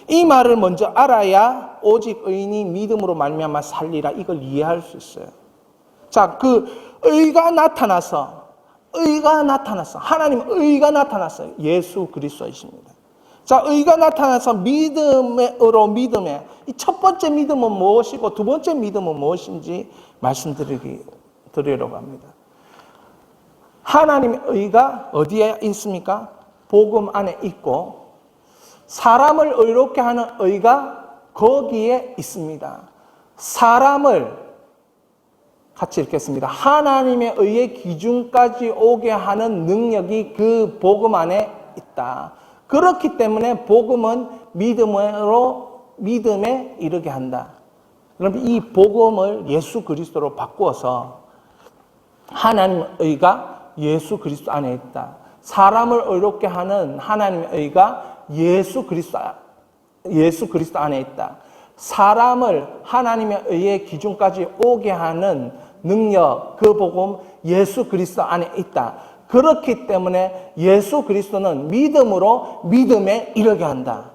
Speaker 1: 이 말을 먼저 알아야 오직 의인이 믿음으로 말미암아 살리라, 이걸 이해할 수 있어요. 자, 그 의가 나타나서 하나님 의가 나타났어요. 예수 그리스도이십니다. 자, 의가 나타나서 믿음으로 믿음에, 이 첫 번째 믿음은 무엇이고 두 번째 믿음은 무엇인지 말씀드리려고 합니다. 하나님의 의가 어디에 있습니까? 복음 안에 있고, 사람을 의롭게 하는 의가 거기에 있습니다. 사람을 같이 읽겠습니다. 하나님의 의의 기준까지 오게 하는 능력이 그 복음 안에 있다. 그렇기 때문에 복음은 믿음에 이르게 한다. 그럼 이 복음을 예수 그리스도로 바꾸어서 하나님의 의가 예수 그리스도 안에 있다. 사람을 의롭게 하는 하나님의 의가 예수 그리스도 안에 있다. 사람을 하나님의 의의 기준까지 오게 하는 능력, 그 복음 예수 그리스도 안에 있다. 그렇기 때문에 예수 그리스도는 믿음으로 믿음에 이르게 한다.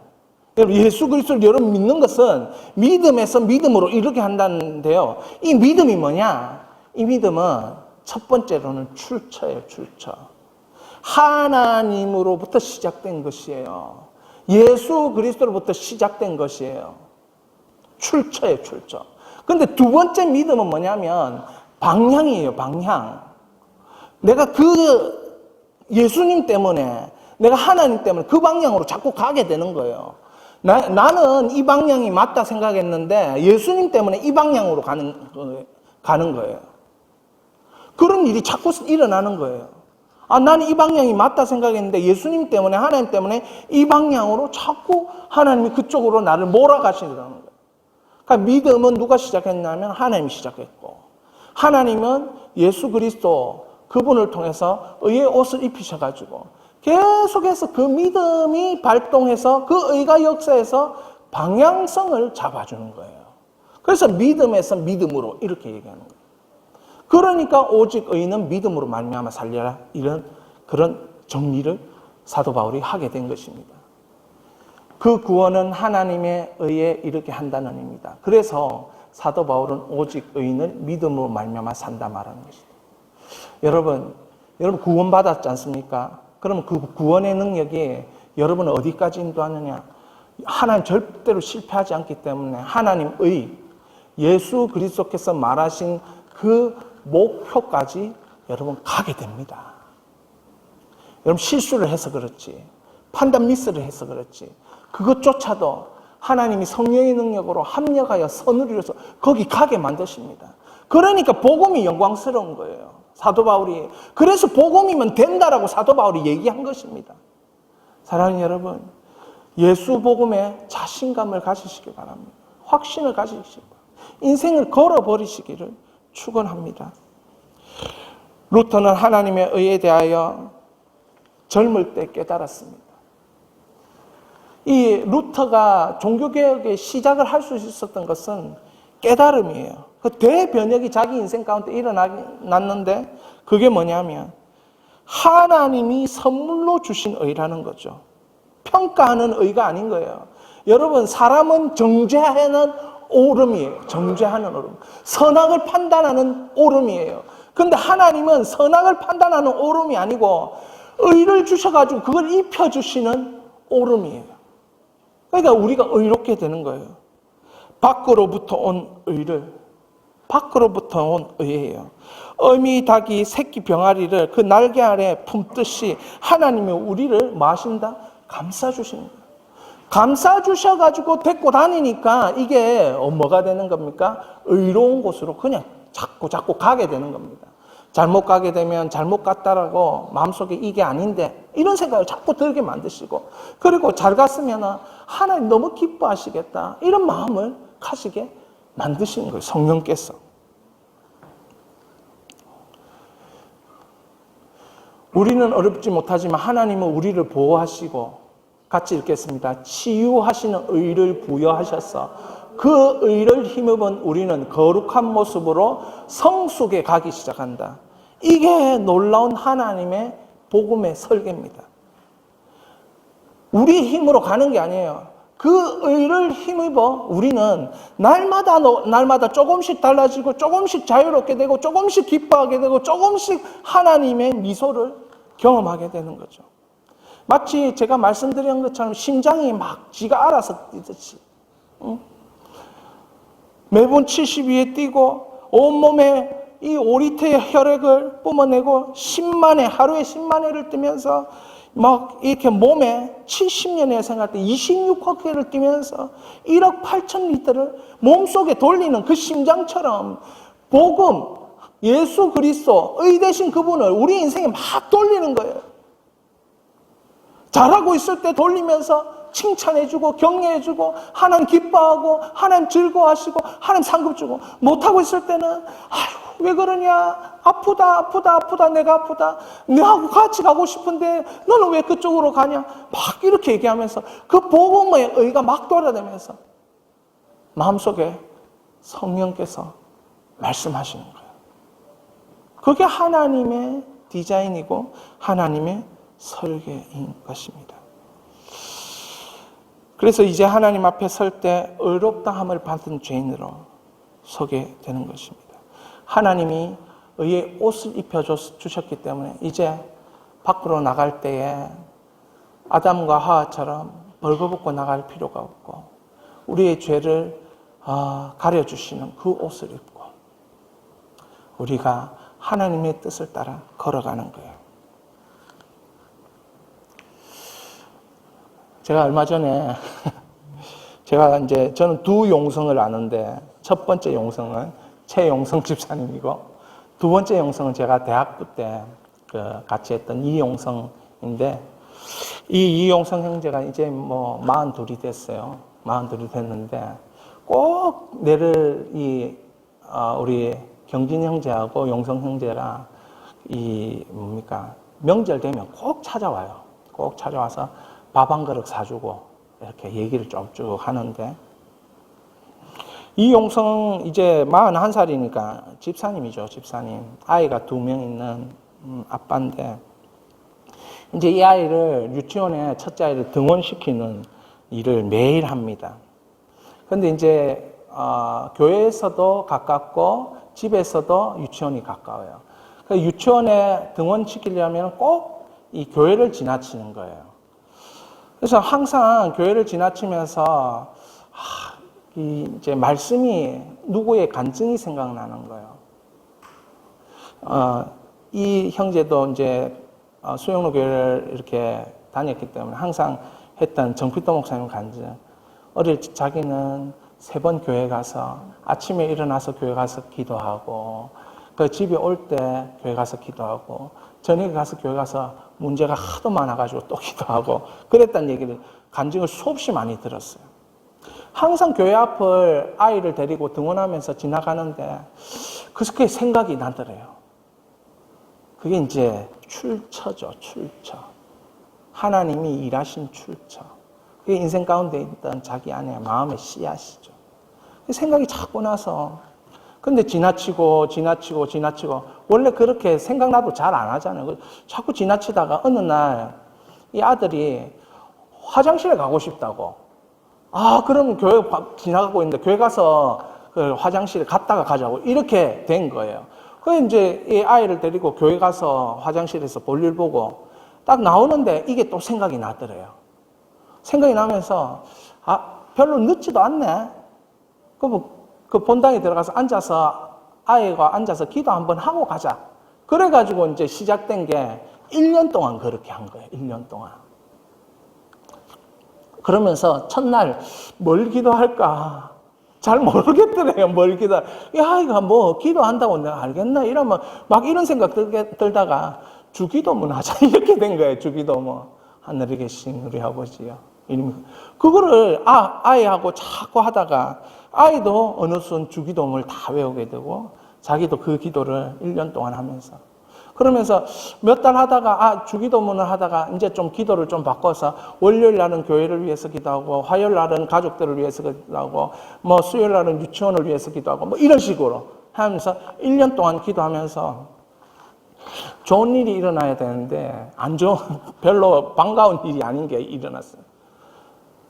Speaker 1: 여러분, 예수 그리스도를 여러분 믿는 것은 믿음에서 믿음으로 이르게 한다는데요. 이 믿음이 뭐냐? 이 믿음은 첫 번째로는 출처예요, 출처. 하나님으로부터 시작된 것이에요. 예수 그리스도로부터 시작된 것이에요. 출처예요, 출처. 근데 두 번째 믿음은 뭐냐면 방향이에요, 방향. 내가 그 예수님 때문에, 내가 하나님 때문에 그 방향으로 자꾸 가게 되는 거예요. 나는 이 방향이 맞다 생각했는데 예수님 때문에 이 방향으로 가는 거예요. 그런 일이 자꾸 일어나는 거예요. 나는 이 방향이 맞다 생각했는데 예수님 때문에, 하나님 때문에 이 방향으로 자꾸 하나님이 그쪽으로 나를 몰아가시는 거예요. 그러니까 믿음은 누가 시작했냐면 하나님이 시작했고, 하나님은 예수 그리스도 그분을 통해서 의의 옷을 입히셔가지고 계속해서 그 믿음이 발동해서 그 의가 역사해서 방향성을 잡아주는 거예요. 그래서 믿음에서 믿음으로 이렇게 얘기하는 거예요. 그러니까 오직 의는 믿음으로 말미암아 살려라, 이런 그런 정리를 사도 바울이 하게 된 것입니다. 그 구원은 하나님의 의에 이르게 한다는 의미입니다. 그래서 사도 바울은 오직 의인을 믿음으로 말미암아 산다 말하는 것입니다. 여러분 구원 받았지 않습니까? 그러면 그 구원의 능력이 여러분을 어디까지 인도하느냐? 하나님 절대로 실패하지 않기 때문에 하나님의 예수 그리스도께서 말하신 그 목표까지 여러분 가게 됩니다. 여러분 실수를 해서 그렇지, 판단 미스를 해서 그렇지, 그것조차도 하나님이 성령의 능력으로 합력하여 선을 이루어서 거기 가게 만드십니다. 그러니까 복음이 영광스러운 거예요. 사도 바울이 그래서 복음이면 된다라고 사도 바울이 얘기한 것입니다. 사랑하는 여러분, 예수 복음에 자신감을 가지시기 바랍니다. 확신을 가지시기 바랍니다. 인생을 걸어버리시기를 축원합니다. 루터는 하나님의 의에 대하여 젊을 때 깨달았습니다. 이 루터가 종교개혁의 시작을 할 수 있었던 것은 깨달음이에요. 그 대변혁이 자기 인생 가운데 일어났는데 그게 뭐냐면 하나님이 선물로 주신 의라는 거죠. 평가하는 의가 아닌 거예요. 여러분, 사람은 정죄하는 오름이에요. 정죄하는 오름. 선악을 판단하는 오름이에요. 그런데 하나님은 선악을 판단하는 오름이 아니고 의를 주셔가지고 그걸 입혀주시는 오름이에요. 그러니까 우리가 의롭게 되는 거예요. 밖으로부터 온 의를, 밖으로부터 온 의예요. 어미 닭이 새끼 병아리를 그 날개 아래 품듯이 하나님이 우리를 마신다? 감싸주시는 거예요. 감싸주셔가지고 데리고 다니니까 이게 뭐가 되는 겁니까? 의로운 곳으로 그냥 자꾸 가게 되는 겁니다. 잘못 가게 되면 잘못 갔다라고 마음속에 이게 아닌데 이런 생각을 자꾸 들게 만드시고, 그리고 잘 갔으면 하나님 너무 기뻐하시겠다 이런 마음을 가지게 만드시는 거예요. 성령께서. 우리는 어렵지 못하지만 하나님은 우리를 보호하시고, 같이 읽겠습니다. 치유하시는 의를 부여하셔서 그 의를 힘입은 우리는 거룩한 모습으로 성숙에 가기 시작한다. 이게 놀라운 하나님의 복음의 설계입니다. 우리 힘으로 가는 게 아니에요. 그 의를 힘입어 우리는 날마다 조금씩 달라지고 조금씩 자유롭게 되고 조금씩 기뻐하게 되고 조금씩 하나님의 미소를 경험하게 되는 거죠. 마치 제가 말씀드린 것처럼 심장이 막 지가 알아서 뛰듯이 매분 72에 뛰고 온몸에 이 5리터의 혈액을 뿜어내고 하루에 10만 회를 뛰면서 막 이렇게 몸에 70년에 생활할 때 26호흡기를 뛰면서 1억 8천 리터를 몸속에 돌리는 그 심장처럼 복음, 예수 그리스도, 의 되신 그분을 우리 인생에 막 돌리는 거예요. 잘하고 있을 때 돌리면서 칭찬해주고 격려해주고 하나님 기뻐하고 하나님 즐거워하시고 하나님 상급 주고, 못하고 있을 때는 아이고 왜 그러냐, 아프다 내가 아프다, 너하고 같이 가고 싶은데 너는 왜 그쪽으로 가냐, 막 이렇게 얘기하면서 그 복음의 의가 막 돌아다니면서 마음속에 성령께서 말씀하시는 거예요. 그게 하나님의 디자인이고 하나님의 설계인 것입니다. 그래서 이제 하나님 앞에 설 때 의롭다함을 받은 죄인으로 서게 되는 것입니다. 하나님이 의의 옷을 입혀주셨기 때문에 이제 밖으로 나갈 때에 아담과 하와처럼 벌거벗고 나갈 필요가 없고, 우리의 죄를 가려주시는 그 옷을 입고 우리가 하나님의 뜻을 따라 걸어가는 거예요. 제가 얼마 전에 저는 두 용성을 아는데, 첫 번째 용성은 최용성 집사님이고, 두 번째 용성은 제가 대학부 때 같이 했던 이용성인데, 이 이용성 형제가 이제 42이 됐어요. 42이 됐는데 꼭 내를 우리 경진 형제하고 용성 형제랑 명절 되면 꼭 찾아와요. 꼭 찾아와서 밥 한 그릇 사주고 이렇게 얘기를 쭉 하는데, 이용성 이제 41살이니까 집사님이죠. 집사님. 아이가 2명 있는 아빠인데, 이제 이 아이를 유치원에 첫째 아이를 등원시키는 일을 매일 합니다. 근데 이제 교회에서도 가깝고 집에서도 유치원이 가까워요. 그래서 유치원에 등원시키려면 꼭 이 교회를 지나치는 거예요. 그래서 항상 교회를 지나치면서 이제 말씀이, 누구의 간증이 생각나는 거예요. 이 형제도 이제 수영로 교회를 이렇게 다녔기 때문에 항상 했던 정필도 목사님 간증. 어릴 때 자기는 3번 교회 가서 아침에 일어나서 교회 가서 기도하고, 그 집에 올 때 교회 가서 기도하고, 저녁에 가서 교회 가서 문제가 하도 많아가지고 또 기도하고, 그랬다는 얘기를, 간증을 수없이 많이 들었어요. 항상 교회 앞을 아이를 데리고 등원하면서 지나가는데 그게 생각이 나더래요. 그게 이제 출처죠, 출처. 하나님이 일하신 출처. 그게 인생 가운데 있던 자기 안에 마음의 씨앗이죠. 그 생각이 자꾸 나서, 근데 지나치고 원래 그렇게 생각나도 잘 안 하잖아요. 자꾸 지나치다가 어느 날 이 아들이 화장실에 가고 싶다고. 그럼 교회 지나가고 있는데 교회 가서 그 화장실에 갔다가 가자고, 이렇게 된 거예요. 그래서 이제 이 아이를 데리고 교회 가서 화장실에서 볼일 보고 딱 나오는데 이게 또 생각이 나더래요. 생각이 나면서 별로 늦지도 않네. 그 본당에 들어가서 아이가 앉아서 기도 한번 하고 가자. 그래가지고 이제 시작된 게 1년 동안 그렇게 한 거예요. 1년 동안. 그러면서 첫날 뭘 기도할까 잘 모르겠더래요. 뭘 기도. 야, 이거 기도한다고 내가 알겠나? 이러면 막 이런 생각 들다가 주기도문 하자. 이렇게 된 거예요. 주기도문. 하늘에 계신 우리 아버지요. 그거를 아이하고 자꾸 하다가 아이도 어느 순 주기도문을 다 외우게 되고 자기도 그 기도를 1년 동안 하면서, 그러면서 몇 달 하다가 주기도문을 하다가 이제 좀 기도를 좀 바꿔서 월요일 날은 교회를 위해서 기도하고, 화요일 날은 가족들을 위해서 기도하고, 수요일 날은 유치원을 위해서 기도하고, 이런 식으로 하면서 1년 동안 기도하면서 좋은 일이 일어나야 되는데 안 좋은, 별로 반가운 일이 아닌 게 일어났어요.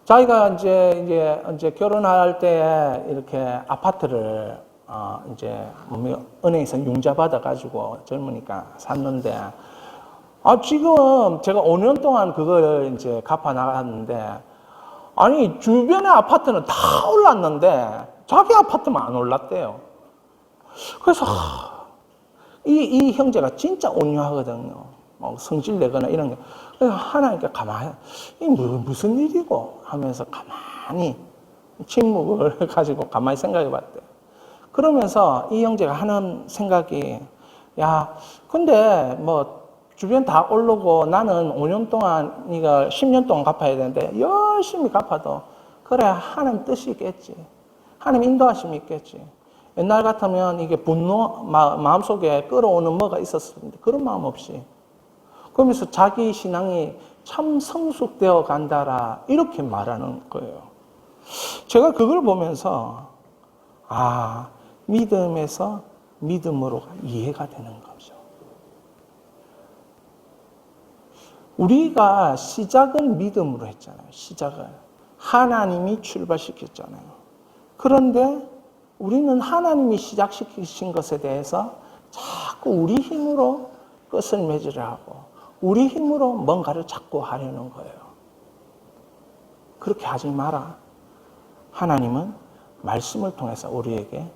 Speaker 1: 자기가 이제 결혼할 때 이렇게 아파트를 이제 은행에서 융자 받아가지고 젊으니까 샀는데, 지금 제가 5년 동안 그걸 이제 갚아 나갔는데, 주변의 아파트는 다 올랐는데 자기 아파트만 안 올랐대요. 그래서 이 형제가 진짜 온유하거든요. 뭐 성질 내거나 이런 게. 그래서 하나님께 가만히, 이게 무슨 일이고 하면서 가만히 침묵을 가지고 가만히 생각해 봤대요. 그러면서 이 형제가 하는 생각이, 야, 근데 뭐 주변 다 오르고 나는 5년 동안, 이거 10년 동안 갚아야 되는데 열심히 갚아도 그래, 하나님 뜻이 있겠지. 하나님 인도하심이 있겠지. 옛날 같으면 이게 분노, 마음속에 끌어오는 뭐가 있었는데 그런 마음 없이. 그러면서 자기 신앙이 참 성숙되어 간다라 이렇게 말하는 거예요. 제가 그걸 보면서 아, 믿음에서 믿음으로 이해가 되는 거죠. 우리가 시작을 믿음으로 했잖아요. 시작을. 하나님이 출발시켰잖아요. 그런데 우리는 하나님이 시작시키신 것에 대해서 자꾸 우리 힘으로 끝을 맺으려 하고 우리 힘으로 뭔가를 자꾸 하려는 거예요. 그렇게 하지 마라. 하나님은 말씀을 통해서 우리에게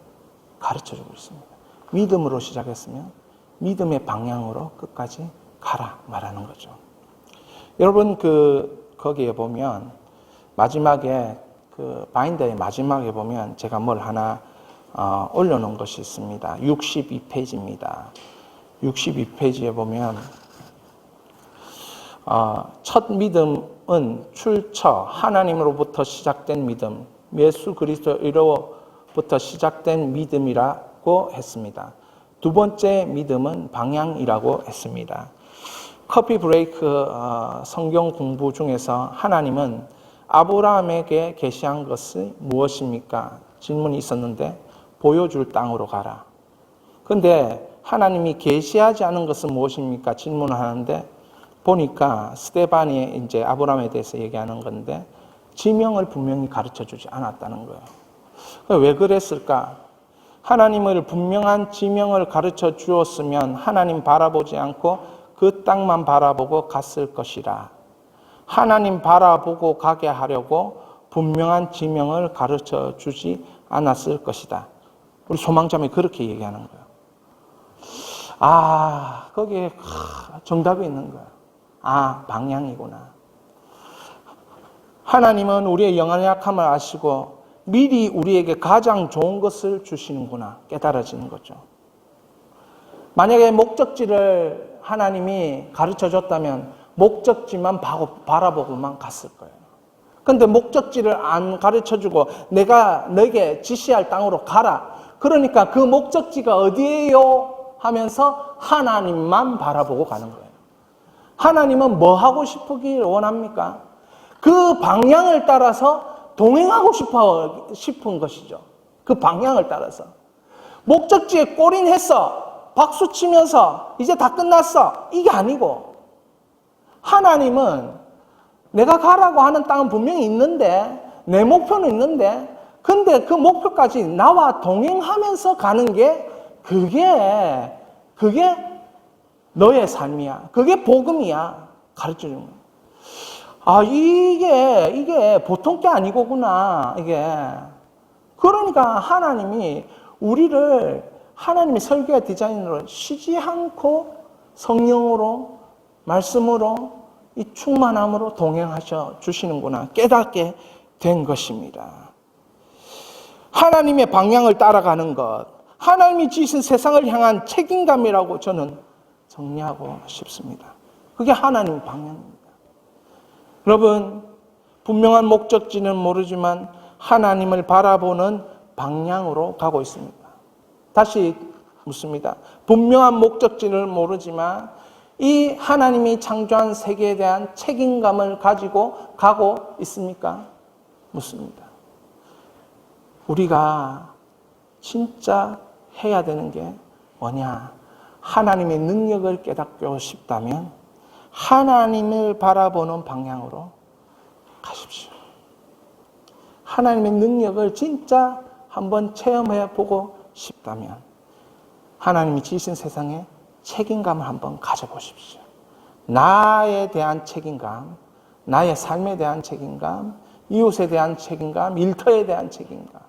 Speaker 1: 가르쳐주고 있습니다. 믿음으로 시작했으면 믿음의 방향으로 끝까지 가라 말하는 거죠. 여러분 거기에 보면 마지막에 바인더의 마지막에 보면 제가 뭘 하나 올려놓은 것이 있습니다. 62페이지입니다. 62페이지에 보면 첫 믿음은 출처 하나님으로부터 시작된 믿음, 예수 그리스도로부터 시작된 믿음이라고 했습니다. 두 번째 믿음은 방향이라고 했습니다. 커피 브레이크 성경 공부 중에서 하나님은 아브라함에게 계시한 것이 무엇입니까? 질문이 있었는데 보여줄 땅으로 가라. 그런데 하나님이 계시하지 않은 것은 무엇입니까? 질문을 하는데 보니까 스데반이 이제 아브라함에 대해서 얘기하는 건데 지명을 분명히 가르쳐 주지 않았다는 거예요. 왜 그랬을까? 하나님을 분명한 지명을 가르쳐 주었으면 하나님 바라보지 않고 그 땅만 바라보고 갔을 것이라. 하나님 바라보고 가게 하려고 분명한 지명을 가르쳐 주지 않았을 것이다. 우리 소망자매 그렇게 얘기하는 거예요. 거기에 정답이 있는 거예요. 방향이구나. 하나님은 우리의 영혼의 약함을 아시고 미리 우리에게 가장 좋은 것을 주시는구나 깨달아지는 거죠. 만약에 목적지를 하나님이 가르쳐 줬다면 목적지만 바라보고만 갔을 거예요. 그런데 목적지를 안 가르쳐 주고 내가 너에게 지시할 땅으로 가라. 그러니까 그 목적지가 어디예요? 하면서 하나님만 바라보고 가는 거예요. 하나님은 뭐 하고 싶으길 원합니까? 그 방향을 따라서 동행하고 싶은 것이죠. 그 방향을 따라서. 목적지에 골인했어. 박수 치면서 이제 다 끝났어. 이게 아니고 하나님은 내가 가라고 하는 땅은 분명히 있는데 내 목표는 있는데 근데 그 목표까지 나와 동행하면서 가는 게 그게 너의 삶이야. 그게 복음이야. 가르쳐 주는 거야. 이게 보통 게 아니고구나. 이게. 그러니까 하나님이 우리를 하나님의 설계와 디자인으로 쉬지 않고 성령으로 말씀으로 이 충만함으로 동행하셔 주시는구나 깨닫게 된 것입니다. 하나님의 방향을 따라가는 것, 하나님이 지으신 세상을 향한 책임감이라고 저는 정리하고 싶습니다. 그게 하나님의 방향입니다. 여러분, 분명한 목적지는 모르지만 하나님을 바라보는 방향으로 가고 있습니다. 다시 묻습니다. 분명한 목적지를 모르지만 이 하나님이 창조한 세계에 대한 책임감을 가지고 가고 있습니까? 묻습니다. 우리가 진짜 해야 되는 게 뭐냐? 하나님의 능력을 깨닫고 싶다면 하나님을 바라보는 방향으로 가십시오. 하나님의 능력을 진짜 한번 체험해 보고 싶다면 하나님이 지으신 세상에 책임감을 한번 가져보십시오. 나에 대한 책임감, 나의 삶에 대한 책임감, 이웃에 대한 책임감, 일터에 대한 책임감,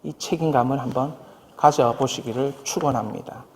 Speaker 1: 이 책임감을 한번 가져보시기를 축원합니다.